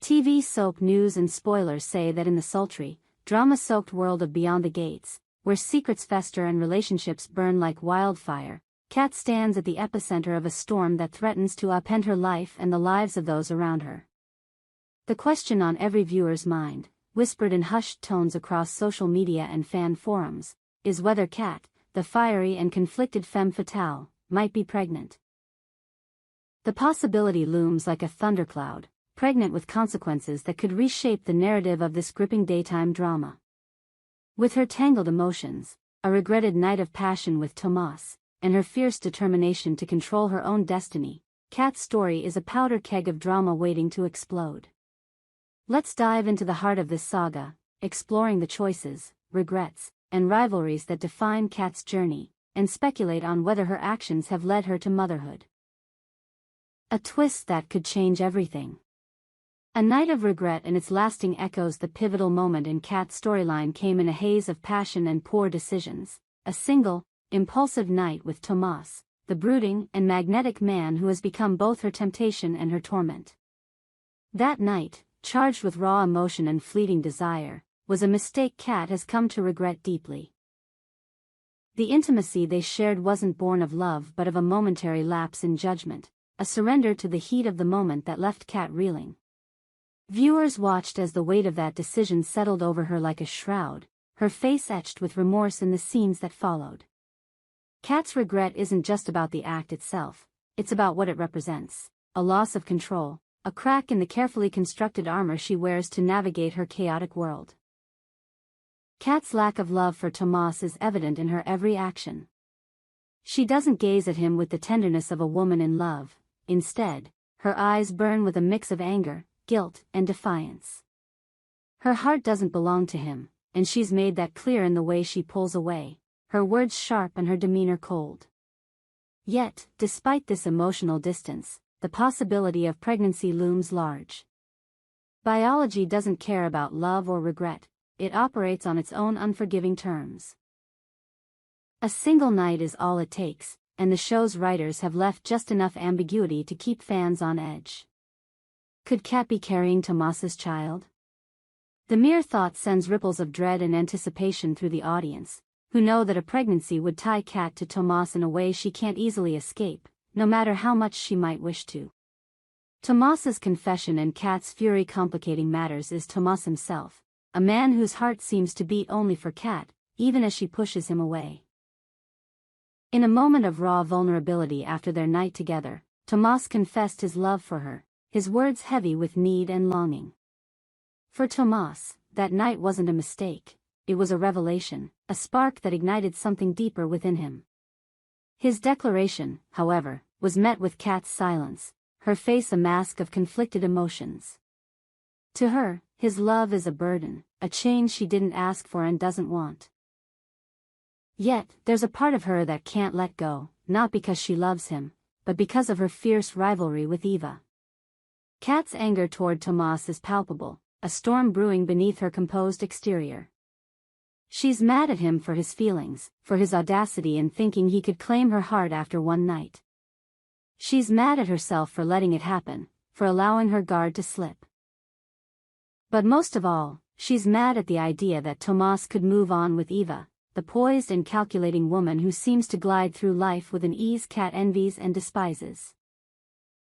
TV soap news and spoilers say that in the sultry, drama-soaked world of Beyond the Gates, where secrets fester and relationships burn like wildfire, Kat stands at the epicenter of a storm that threatens to upend her life and the lives of those around her. The question on every viewer's mind, whispered in hushed tones across social media and fan forums, is whether Kat, the fiery and conflicted femme fatale, might be pregnant. The possibility looms like a thundercloud, pregnant with consequences that could reshape the narrative of this gripping daytime drama. With her tangled emotions, a regretted night of passion with Tomas, and her fierce determination to control her own destiny, Kat's story is a powder keg of drama waiting to explode. Let's dive into the heart of this saga, exploring the choices, regrets, and rivalries that define Kat's journey, and speculate on whether her actions have led her to motherhood. A twist that could change everything. A night of regret and its lasting echoes. The pivotal moment in Kat's storyline came in a haze of passion and poor decisions, a single, impulsive night with Tomas, the brooding and magnetic man who has become both her temptation and her torment. That night, charged with raw emotion and fleeting desire, was a mistake Kat has come to regret deeply. The intimacy they shared wasn't born of love but of a momentary lapse in judgment, a surrender to the heat of the moment that left Kat reeling. Viewers watched as the weight of that decision settled over her like a shroud, her face etched with remorse in the scenes that followed. Kat's regret isn't just about the act itself, it's about what it represents, a loss of control, a crack in the carefully constructed armor she wears to navigate her chaotic world. Kat's lack of love for Tomas is evident in her every action. She doesn't gaze at him with the tenderness of a woman in love, instead, her eyes burn with a mix of anger, guilt, and defiance. Her heart doesn't belong to him, and she's made that clear in the way she pulls away, her words sharp and her demeanor cold. Yet, despite this emotional distance, the possibility of pregnancy looms large. Biology doesn't care about love or regret, it operates on its own unforgiving terms. A single night is all it takes, and the show's writers have left just enough ambiguity to keep fans on edge. Could Kat be carrying Tomas's child? The mere thought sends ripples of dread and anticipation through the audience, who know that a pregnancy would tie Kat to Tomas in a way she can't easily escape, no matter how much she might wish to. Tomas's confession and Kat's fury complicating matters is Tomas himself, a man whose heart seems to beat only for Kat, even as she pushes him away. In a moment of raw vulnerability after their night together, Tomas confessed his love for her, his words heavy with need and longing. For Tomas, that night wasn't a mistake, it was a revelation, a spark that ignited something deeper within him. His declaration, however, was met with Kat's silence, her face a mask of conflicted emotions. To her, his love is a burden, a change she didn't ask for and doesn't want. Yet, there's a part of her that can't let go, not because she loves him, but because of her fierce rivalry with Eva. Kat's anger toward Tomas is palpable, a storm brewing beneath her composed exterior. She's mad at him for his feelings, for his audacity in thinking he could claim her heart after one night. She's mad at herself for letting it happen, for allowing her guard to slip. But most of all, she's mad at the idea that Tomas could move on with Eva, the poised and calculating woman who seems to glide through life with an ease Kat envies and despises.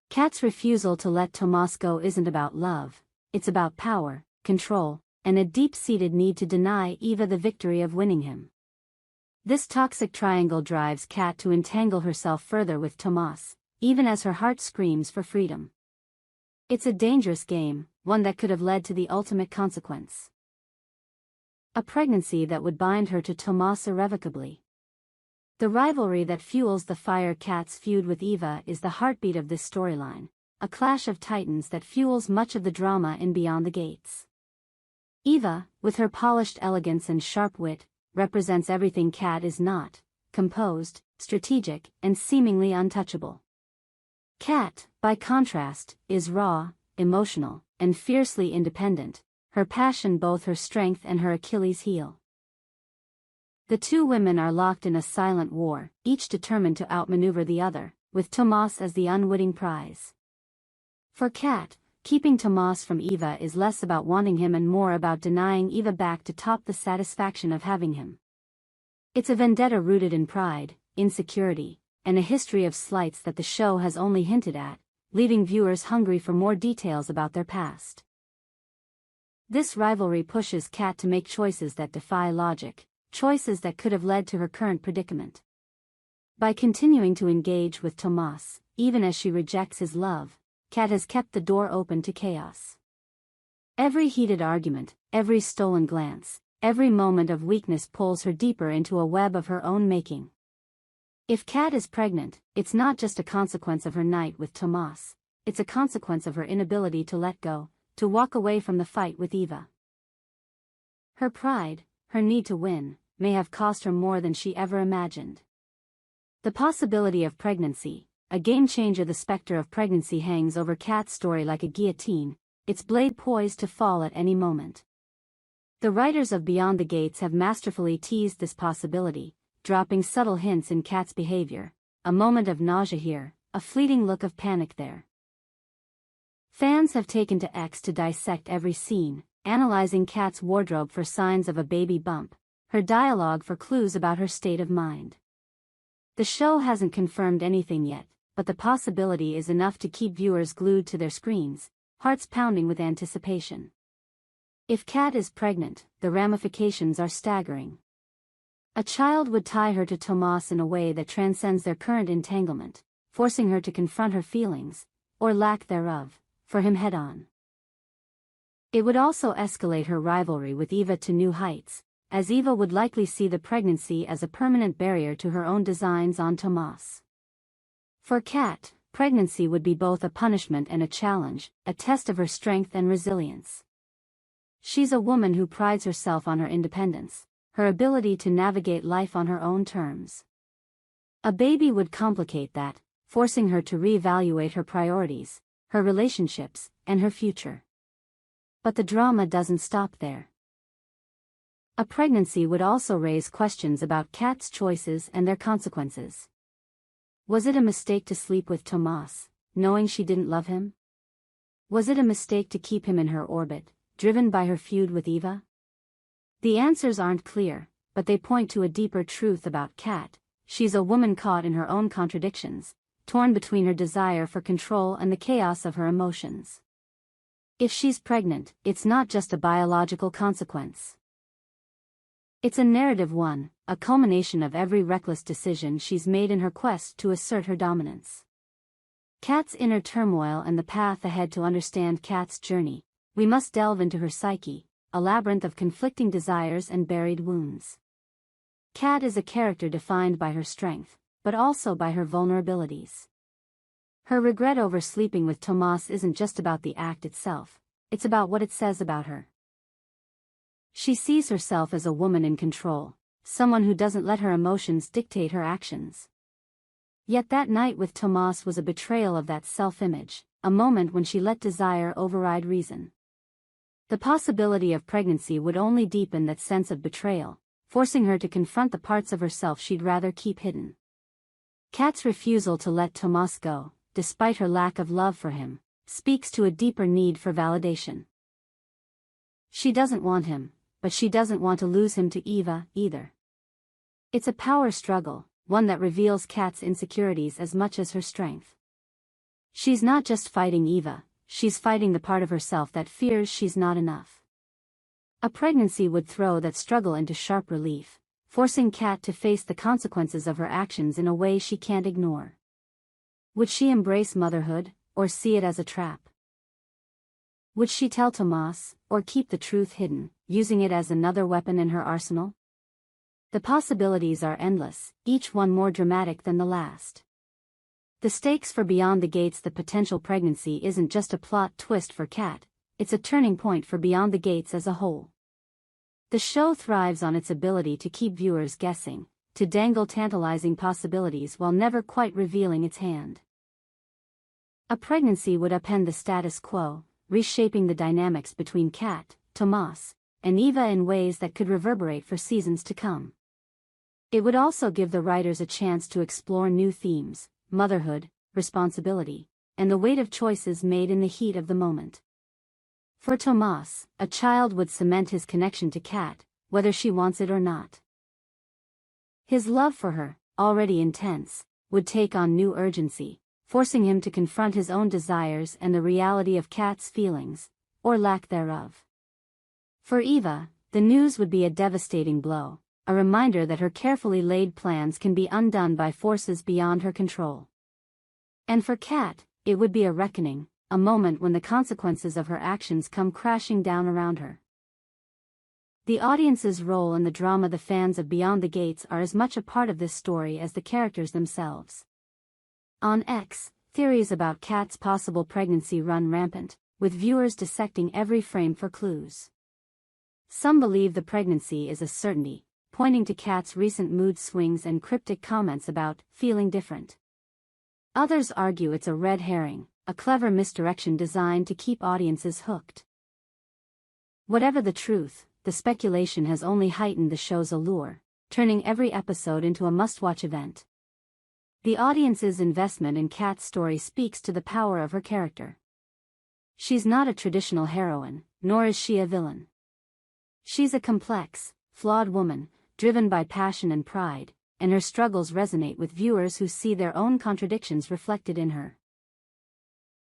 Kat's refusal to let Tomas go isn't about love, it's about power, control, and a deep-seated need to deny Eva the victory of winning him. This toxic triangle drives Kat to entangle herself further with Tomas, even as her heart screams for freedom. It's a dangerous game, one that could have led to the ultimate consequence. A pregnancy that would bind her to Tomas irrevocably. The rivalry that fuels the fire Kat's feud with Eva is the heartbeat of this storyline, a clash of titans that fuels much of the drama in Beyond the Gates. Eva, with her polished elegance and sharp wit, represents everything Kat is not: composed, strategic, and seemingly untouchable. Kat, by contrast, is raw, emotional, and fiercely independent, her passion both her strength and her Achilles heel. The two women are locked in a silent war, each determined to outmaneuver the other, with Tomas as the unwitting prize. For Kat, keeping Tomas from Eva is less about wanting him and more about denying Eva back to top the satisfaction of having him. It's a vendetta rooted in pride, insecurity, and a history of slights that the show has only hinted at, leaving viewers hungry for more details about their past. This rivalry pushes Kat to make choices that defy logic, choices that could have led to her current predicament. By continuing to engage with Tomas, even as she rejects his love, Kat has kept the door open to chaos. Every heated argument, every stolen glance, every moment of weakness pulls her deeper into a web of her own making. If Kat is pregnant, it's not just a consequence of her night with Tomas, it's a consequence of her inability to let go, to walk away from the fight with Eva. Her pride, her need to win, may have cost her more than she ever imagined. The possibility of pregnancy, a game-changer. The specter of pregnancy hangs over Kat's story like a guillotine, its blade poised to fall at any moment. The writers of Beyond the Gates have masterfully teased this possibility, dropping subtle hints in Kat's behavior, a moment of nausea here, a fleeting look of panic there. Fans have taken to X to dissect every scene, analyzing Kat's wardrobe for signs of a baby bump, her dialogue for clues about her state of mind. The show hasn't confirmed anything yet, but the possibility is enough to keep viewers glued to their screens, hearts pounding with anticipation. If Kat is pregnant, the ramifications are staggering. A child would tie her to Tomas in a way that transcends their current entanglement, forcing her to confront her feelings, or lack thereof, for him head-on. It would also escalate her rivalry with Eva to new heights, as Eva would likely see the pregnancy as a permanent barrier to her own designs on Tomas. For Kat, pregnancy would be both a punishment and a challenge, a test of her strength and resilience. She's a woman who prides herself on her independence, her ability to navigate life on her own terms. A baby would complicate that, forcing her to reevaluate her priorities, her relationships, and her future. But the drama doesn't stop there. A pregnancy would also raise questions about Kat's choices and their consequences. Was it a mistake to sleep with Tomas, knowing she didn't love him? Was it a mistake to keep him in her orbit, driven by her feud with Eva? The answers aren't clear, but they point to a deeper truth about Kat. She's a woman caught in her own contradictions, torn between her desire for control and the chaos of her emotions. If she's pregnant, it's not just a biological consequence. It's a narrative one, a culmination of every reckless decision she's made in her quest to assert her dominance. Kat's inner turmoil and the path ahead. To understand Kat's journey, we must delve into her psyche, a labyrinth of conflicting desires and buried wounds. Kat is a character defined by her strength, but also by her vulnerabilities. Her regret over sleeping with Tomas isn't just about the act itself, it's about what it says about her. She sees herself as a woman in control, someone who doesn't let her emotions dictate her actions. Yet that night with Tomas was a betrayal of that self-image, a moment when she let desire override reason. The possibility of pregnancy would only deepen that sense of betrayal, forcing her to confront the parts of herself she'd rather keep hidden. Kat's refusal to let Tomas go, despite her lack of love for him, speaks to a deeper need for validation. She doesn't want him, but she doesn't want to lose him to Eva, either. It's a power struggle, one that reveals Kat's insecurities as much as her strength. She's not just fighting Eva, she's fighting the part of herself that fears she's not enough. A pregnancy would throw that struggle into sharp relief, forcing Kat to face the consequences of her actions in a way she can't ignore. Would she embrace motherhood, or see it as a trap? Would she tell Tomas, or keep the truth hidden, using it as another weapon in her arsenal? The possibilities are endless, each one more dramatic than the last. The stakes for Beyond the Gates. The potential pregnancy isn't just a plot twist for Kat, it's a turning point for Beyond the Gates as a whole. The show thrives on its ability to keep viewers guessing, to dangle tantalizing possibilities while never quite revealing its hand. A pregnancy would upend the status quo, reshaping the dynamics between Kat, Tomas, and Eva in ways that could reverberate for seasons to come. It would also give the writers a chance to explore new themes: motherhood, responsibility, and the weight of choices made in the heat of the moment. For Tomas, a child would cement his connection to Kat, whether she wants it or not. His love for her, already intense, would take on new urgency, forcing him to confront his own desires and the reality of Kat's feelings, or lack thereof. For Eva, the news would be a devastating blow, a reminder that her carefully laid plans can be undone by forces beyond her control. And for Kat, it would be a reckoning, a moment when the consequences of her actions come crashing down around her. The audience's role in the drama. The fans of Beyond the Gates are as much a part of this story as the characters themselves. On X, theories about Kat's possible pregnancy run rampant, with viewers dissecting every frame for clues. Some believe the pregnancy is a certainty, pointing to Kat's recent mood swings and cryptic comments about feeling different. Others argue it's a red herring, a clever misdirection designed to keep audiences hooked. Whatever the truth, the speculation has only heightened the show's allure, turning every episode into a must-watch event. The audience's investment in Kat's story speaks to the power of her character. She's not a traditional heroine, nor is she a villain. She's a complex, flawed woman, driven by passion and pride, and her struggles resonate with viewers who see their own contradictions reflected in her.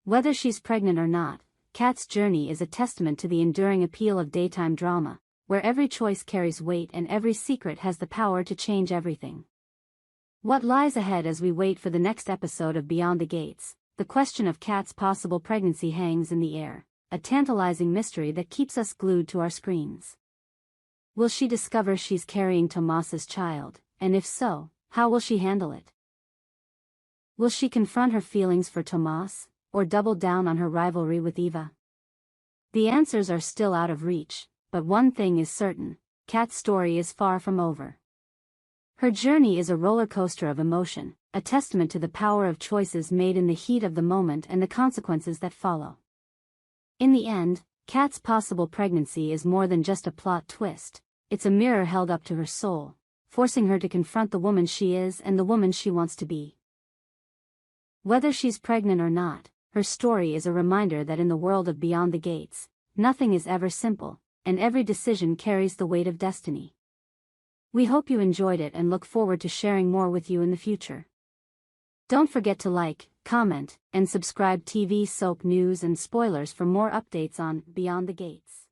Whether she's pregnant or not, Kat's journey is a testament to the enduring appeal of daytime drama, where every choice carries weight and every secret has the power to change everything. What lies ahead as we wait for the next episode of Beyond the Gates? The question of Kat's possible pregnancy hangs in the air, a tantalizing mystery that keeps us glued to our screens. Will she discover she's carrying Tomas's child, and if so, how will she handle it? Will she confront her feelings for Tomas, or double down on her rivalry with Eva? The answers are still out of reach, but one thing is certain: Kat's story is far from over. Her journey is a roller coaster of emotion, a testament to the power of choices made in the heat of the moment and the consequences that follow. In the end, Kat's possible pregnancy is more than just a plot twist, it's a mirror held up to her soul, forcing her to confront the woman she is and the woman she wants to be. Whether she's pregnant or not, her story is a reminder that in the world of Beyond the Gates, nothing is ever simple, and every decision carries the weight of destiny. We hope you enjoyed it and look forward to sharing more with you in the future. Don't forget to like, comment, and subscribe. TV soap news and spoilers for more updates on Beyond the Gates.